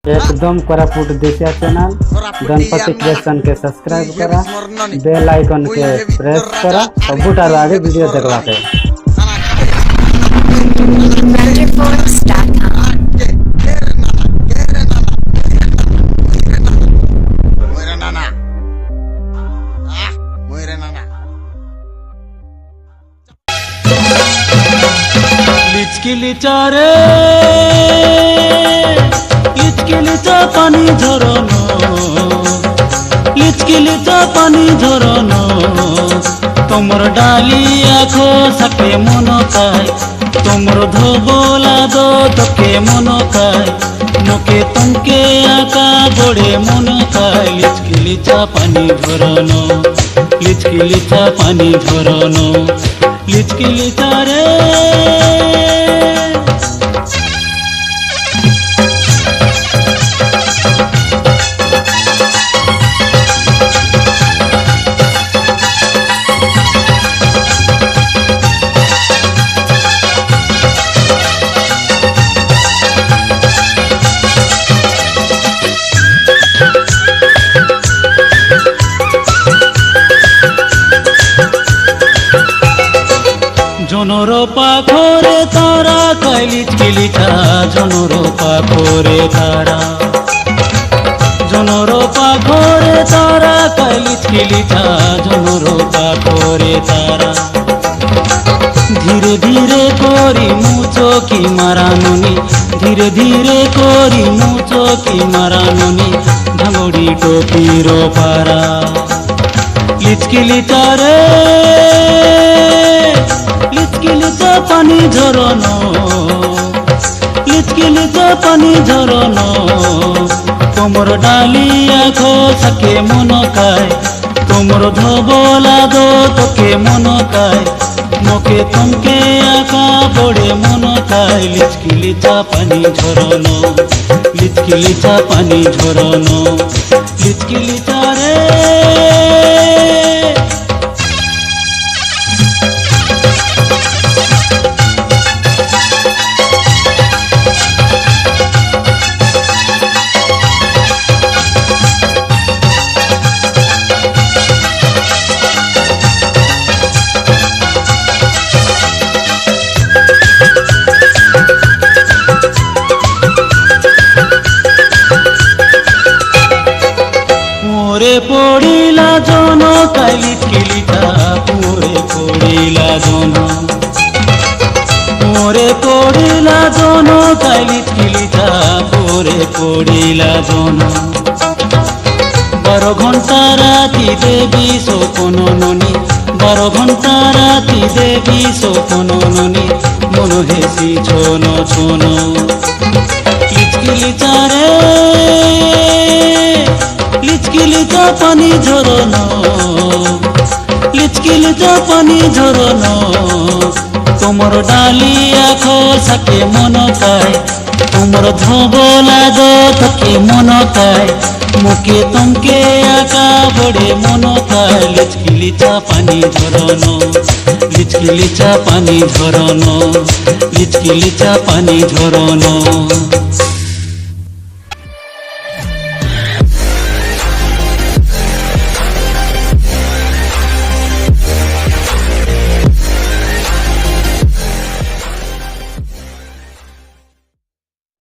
एकदम कोरापुट देसिया channel Ganpati creation के सब्सक्राइब करा, बेल आइकन के प्रेस करा, सबुठार आगे वीडियो देखवा के। লিচকিলিচা পানি ঝরনো, লিচকিলিচা পানি ঝরনো, তোমর ডালিয়া খোসাকে মন খায়, তোমর ধোবলা দো তোকে মন খায়, মুখে তুমকে আঁকা বড়ে মন খায়। লিচকিলিচা পানি ঝরনো, লিচকিলিচা পানি ঝরনো, লিচকিলিচা রে। জনর পাখরে তারা খায় লিচকিলিচা, জনর পাখরে তারা, জনর পাখরে তারা খায় লিচকিলিচা, জনর পাখরে তারা। ধীরে ধীরে করি মুচকি মারানুনি, ধীরে ধীরে করি মুচকি মারানুনি, ভাঙড়ি টপির পারা। লিচকিলিচা রে, লিচকিলিচা পানি ঝরনো, লিচকিলিচা পানি ঝরনো, তোমর ডালিয়া খোসাকে মন খায়, তোমর ধোবলা দো তোকে মন খায়, মুখে তুমকে আঁকা বড়ে মন খায়। লিচকিলিচা পানি ঝরনো, লিচকিলিচা পানি ঝরনো, লিচকিলিচা রে। পুরে পড়িলা জন খায় লিচকিলিচা, পুরে পড়িলা জন, পুরে পড়িলা জন খায় লিচকিলিচা, পুরে পড়িলা জন। 12 ঘন্টা রাতি দেবী স্বপ্ন ননি, 12 ঘন্টা রাতি দেবী স্বপ্ন ননি, মন হেসি ছোন ছোন। লিচকিলিচা রে, লিচকিলিচা পানি ঝরনো, লিচকিলিচা পানি ঝরনো, তোমর ডালিয়া খোসাকে মন খায়, তোমর ধোবলা দো তোকে মন খায়, মুখে তুমকে আঁকা বড়ে মন খায়। লিচকিলিচা পানি ঝরনো, লিচকিলিচা পানি ঝরনো, লিচকিলিচা পানি ঝরনো।